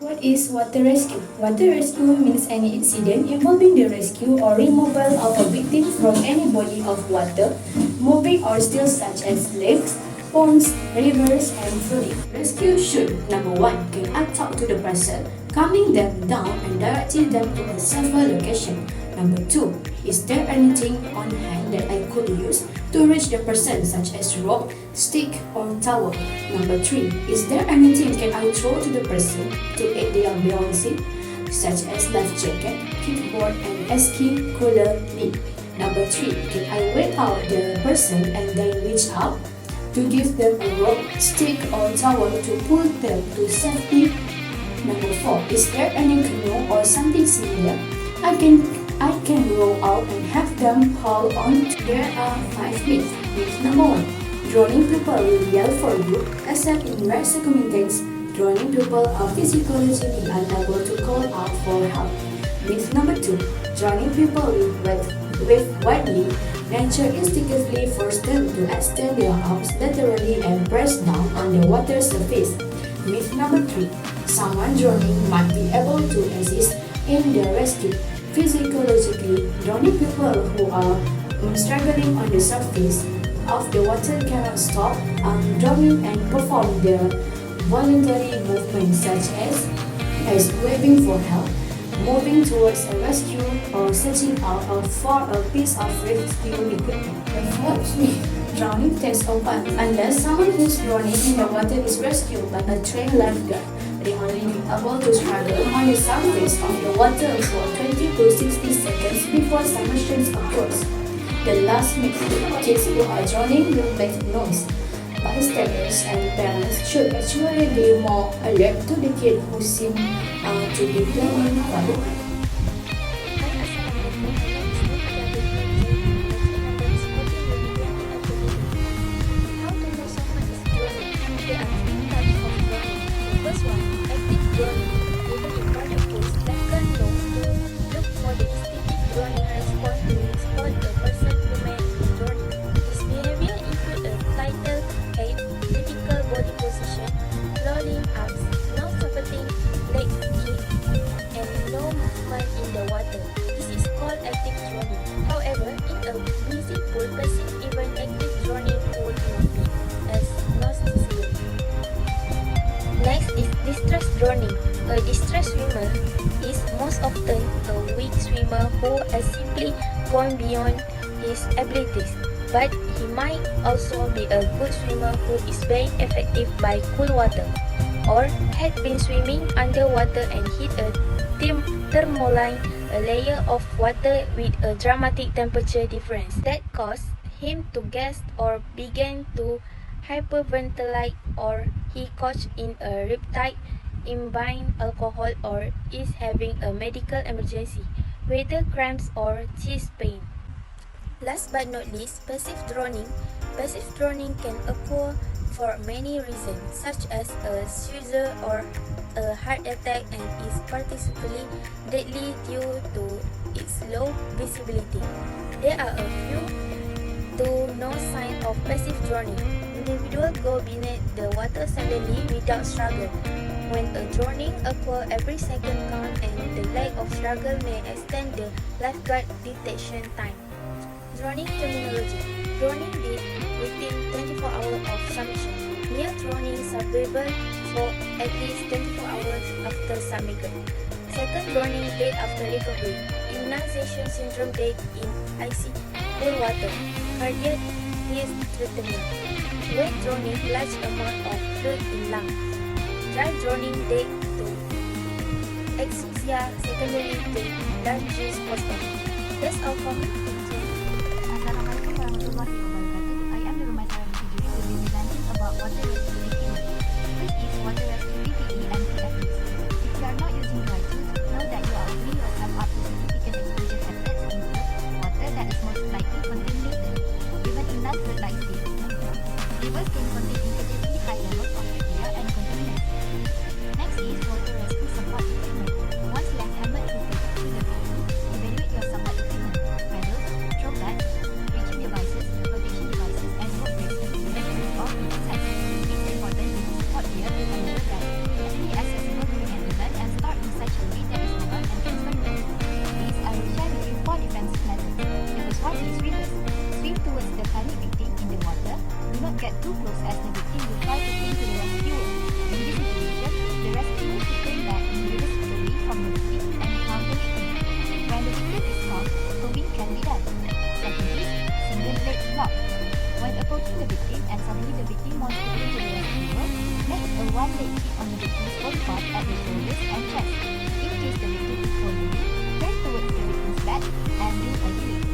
What is water rescue? Water rescue means any incident involving the rescue or removal of a victim from any body of water, moving or still such as lakes, ponds, rivers, and flooding. Rescue should, number one, can I talk to the person, calming them down and directing them to a safer location. Number two, is there anything on hand that I could use to reach the person, such as rope, stick, or towel? Number three, is there anything can I throw to the person to aid their balancing, such as life jacket, kickboard, and ski cooler lid? Number three, can I wait out the person and then reach out to give them a rope, stick, or towel to pull them to safety? Number four, is there any canoe or something similar I can row out and have them haul on. There are 5 myths. Myth number 1. Drowning people will yell for you, except in rare circumstances. Drowning people are physiologically unable to call out for help. Myth number 2. Drowning people wave widely. Nature instinctively forces them to extend their arms laterally and press down on the water surface. Myth number 3. Someone drowning might be able to assist in the rescue. Physiologically, drowning people who are struggling on the surface of the water cannot stop drowning and perform their voluntary movements such as waving for help, moving towards a rescue, or searching out for a piece of rescue equipment. The fourth myth, drowning takes a while unless someone who's drowning in the water is rescued by a trained lifeguard. They only be able to struggle on the surface of the water for 20 to 60 seconds before submersion occurs. The last myth, kids who are drowning will make noise. Bystanders and parents should actually be more alert to the kid who seem to be drowning while drowning. A distressed swimmer is most often a weak swimmer who has simply gone beyond his abilities, but he might also be a good swimmer who is very effective by cool water, or had been swimming underwater and hit a thermoline, a layer of water with a dramatic temperature difference that caused him to gasp or began to hyperventilate, or he caught in a riptide, imbibed alcohol, or is having a medical emergency, whether cramps or chest pain. Last but not least, passive drowning. Passive drowning can occur for many reasons, such as a seizure or a heart attack, and is particularly deadly due to its low visibility. There are a few to no sign of passive drowning. Individuals go beneath the water suddenly without struggle. When a drowning occurs, every second counts, and the lack of struggle may extend the lifeguard detection time. Drowning terminology. Drowning dead within 24 hours of submersion. Near drowning survival for at least 24 hours after submersion. Second drowning dead after recovery. Immunization syndrome dead in icy cool water. Cardiac threatening. Wet drowning, large amount of fluid in lungs. Dry drowning dead to asphyxia secondary to laryngitis postmortem. That's all for me. Assalamualaikum warahmatullahi wabarakatuh. I am the Rumah Sarah Juri will be presenting about water rescue equipment. This is water rescue PPE and PFEs. If you are not using dry tools, know that you are opening yourself up to significant exposure hazards into water that is most likely contaminated, even in non-flood like this. Rivers can contain incredibly high levels of bacteria and contaminants. Next is water rescue support equipment. Once you have hammered through the PPE, evaluate your support equipment. Paddles, throw bags, reaching devices, protection devices, and rope breaks to make use of each set. It's important to support gear to ensure that it is easily accessible during an event too close as the victim will try to cling to the rescuer. In this situation, the rescuer should turn back and release away from the victim and calm the victim. When the victim is calm, towing can be done. Second is single leg lock. When approaching the victim and suddenly the victim wants to cling to the rescuer, make a one-leg grip on the victim's body part at the shoulders and chest. In case the victim is holding it, turn towards the victim's back and do a grip.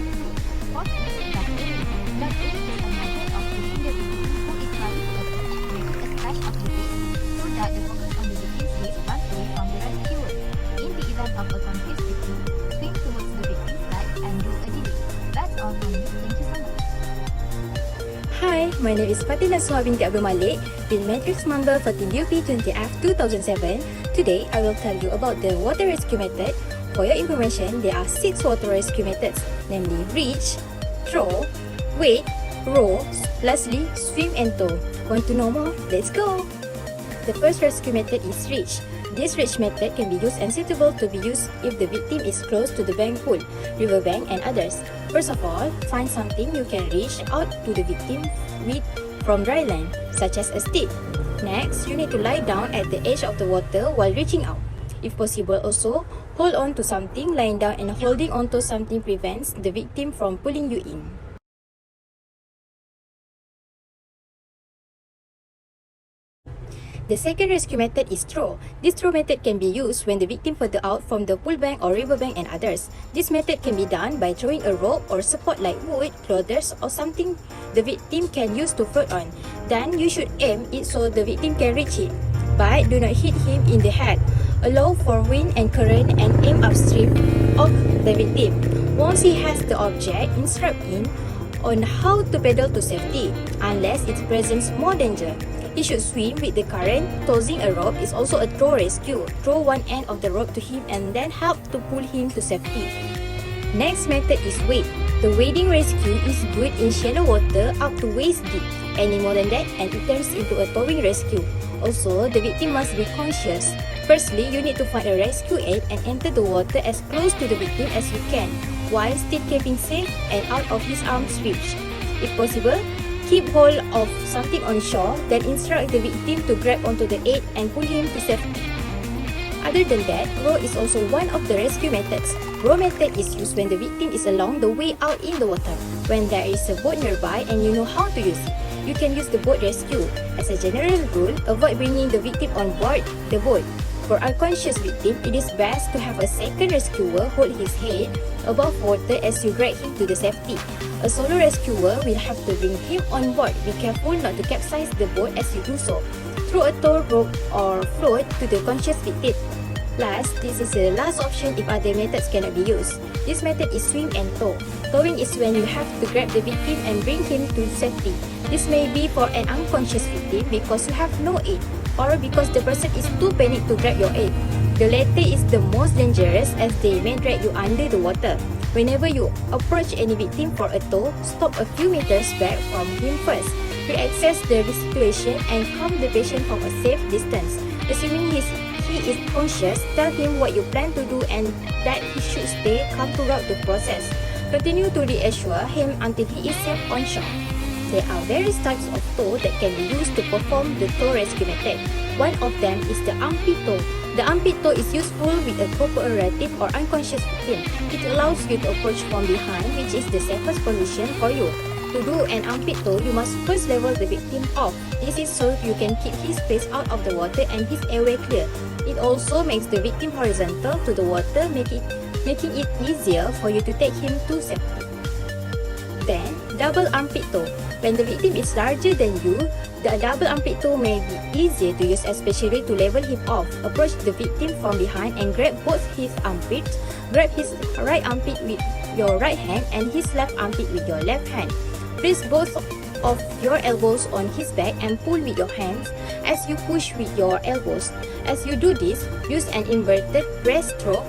Fourth is ducking. Ducking is a method of pushing the victim who is trying to approach, making a splash of the face so that the focus on the victim's face runs away from the rescuer. In the event of a confused victim, swing towards the victim's back and do a grip. That's all from me. Thank you so much. Hi, my name is Fatina Suha binti Abdul Malik, bin matrix member for DTO30064 2007. Today, I will tell you about the water rescue method. For your information, there are 6 water rescue methods, namely reach, throw, wait, row, lastly, swim and tow. Want to know more? Let's go! The first rescue method is reach. This reach method can be used and suitable to be used if the victim is close to the bank pool, riverbank and others. First of all, find something you can reach out to the victim with from dry land, such as a stick. Next, you need to lie down at the edge of the water while reaching out. If possible also, hold on to something. Lying down and holding on to something prevents the victim from pulling you in. The second rescue method is throw. This throw method can be used when the victim further out from the pool bank or river bank and others. This method can be done by throwing a rope or support like wood, clothes or something the victim can use to float on. Then you should aim it so the victim can reach it. But do not hit him in the head. Allow for wind and current and aim upstream of the victim. Once he has the object, instruct him on how to pedal to safety, unless it presents more danger. He should swim with the current. Tossing a rope is also a throw rescue. Throw one end of the rope to him and then help to pull him to safety. Next method is wade. The wading rescue is good in shallow water up to waist deep. Any more than that and it turns into a towing rescue. Also, the victim must be conscious. Firstly, you need to find a rescue aid and enter the water as close to the victim as you can, while still keeping safe and out of his arm's reach. If possible, keep hold of something on shore, then instruct the victim to grab onto the aid and pull him to safety. Other than that, row is also one of the rescue methods. Row method is used when the victim is along the way out in the water. When there is a boat nearby and you know how to use it, you can use the boat rescue. As a general rule, avoid bringing the victim on board the boat. For unconscious victim, it is best to have a second rescuer hold his head above water as you drag him to the safety. A solo rescuer will have to bring him on board. Be careful not to capsize the boat as you do so. Throw a tow rope or float to the conscious victim. Last, this is the last option if other methods cannot be used. This method is swim and tow. Towing is when you have to grab the victim and bring him to safety. This may be for an unconscious victim because you have no aid, or because the person is too panicked to grab your aid. The latter is the most dangerous as they may drag you under the water. Whenever you approach any victim for a tow, stop a few meters back from him first. Reassess the situation and calm the patient from a safe distance. Assuming he is conscious, tell him what you plan to do and that he should stay calm throughout the process. Continue to reassure him until he is safe on shore. There are various types of tow that can be used to perform the tow rescue method. One of them is the armpit tow. The armpit tow is useful with a cooperative or unconscious victim. It allows you to approach from behind, which is the safest position for you. To do an armpit tow, you must first level the victim off. This is so you can keep his face out of the water and his airway clear. It also makes the victim horizontal to the water, making it easier for you to take him to safety. Then, double armpit tow. When the victim is larger than you, the double armpit tow may be easier to use, especially to level him off. Approach the victim from behind and grab both his armpits. Grab his right armpit with your right hand and his left armpit with your left hand. Place both of your elbows on his back and pull with your hands as you push with your elbows. As you do this, use an inverted breaststroke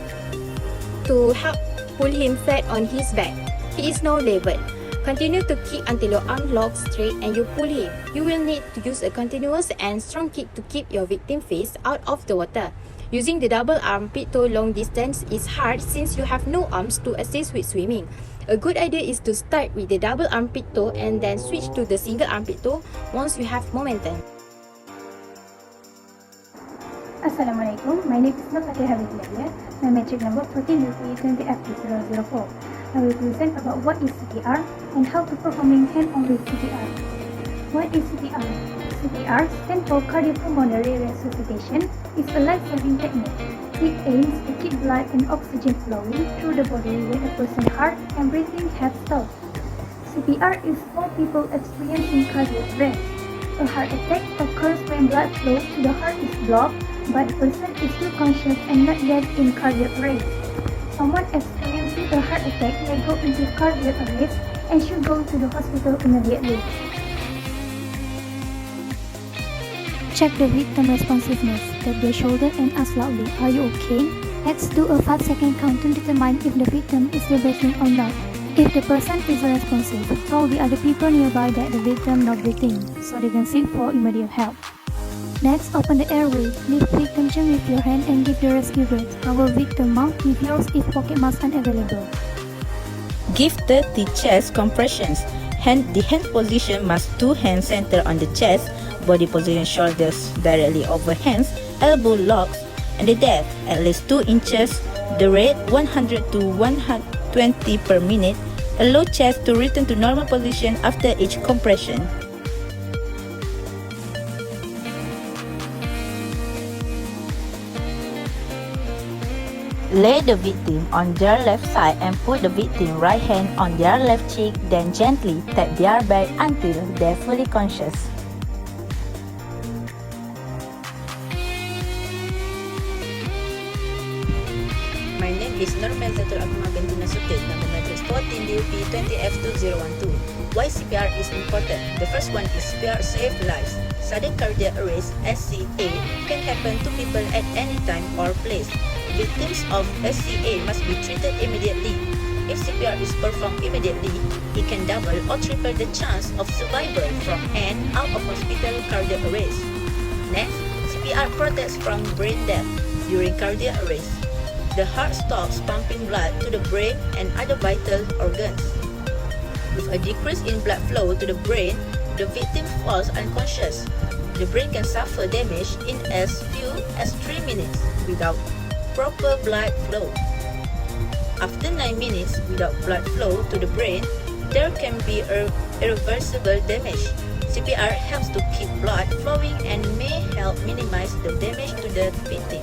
to help pull him flat on his back. He is now leveled. Continue to kick until your arm locks straight and you pull him. You will need to use a continuous and strong kick to keep your victim face out of the water. Using the double armpit tow long distance is hard since you have no arms to assist with swimming. A good idea is to start with the double armpit toe and then switch to the single armpit toe once you have momentum. Assalamualaikum, my name is Nafati Habibullah. My metric number 14UP20FP004. I will present about what is CPR and how to performing hand-on with CPR. What is CPR? CPR stands for Cardiopulmonary Resuscitation. It's a life-saving technique. It aims to keep blood and oxygen flowing through the body when a person's heart and breathing have stopped. CPR is for people experiencing cardiac arrest. A heart attack occurs when blood flow to the heart is blocked, but the person is still conscious and not yet in cardiac arrest. Someone experiencing a heart attack may go into cardiac arrest and should go to the hospital immediately. Check the victim responsiveness. Tap their shoulder and ask loudly, "Are you okay?" Let's do a 5-second count to determine if the victim is still breathing or not. If the person is responsive, tell the other people nearby that the victim not breathing, so they can seek for immediate help. Next, open the airway. Lift victim chin with your hand and give the rescue breath. Cover victim mouth with yours if pocket mask unavailable. Give 30 chest compressions. The hand position must 2 hands center on the chest, body position shoulders directly over hands, elbow locks, and the depth at least 2 inches. The rate 100 to 120 per minute. Allow chest to return to normal position after each compression. Lay the victim on their left side and put the victim right hand on their left cheek, then gently tap their back until they're fully conscious. My name is Norman Zatul Akmal Bentina Sutit, number matrix 14 DUP 20F2012. Why CPR is important? The first one is CPR save lives. Sudden cardiac arrest (SCA) can happen to people at any time or place. Victims of SCA must be treated immediately. If CPR is performed immediately, it can double or triple the chance of survival from and out of hospital cardiac arrest. Next, CPR protects from brain death during cardiac arrest. The heart stops pumping blood to the brain and other vital organs. With a decrease in blood flow to the brain, the victim falls unconscious. The brain can suffer damage in as few as 3 minutes without proper blood flow. After 9 minutes without blood flow to the brain, there can be irreversible damage. CPR helps to keep blood flowing and may help minimize the damage to the victim.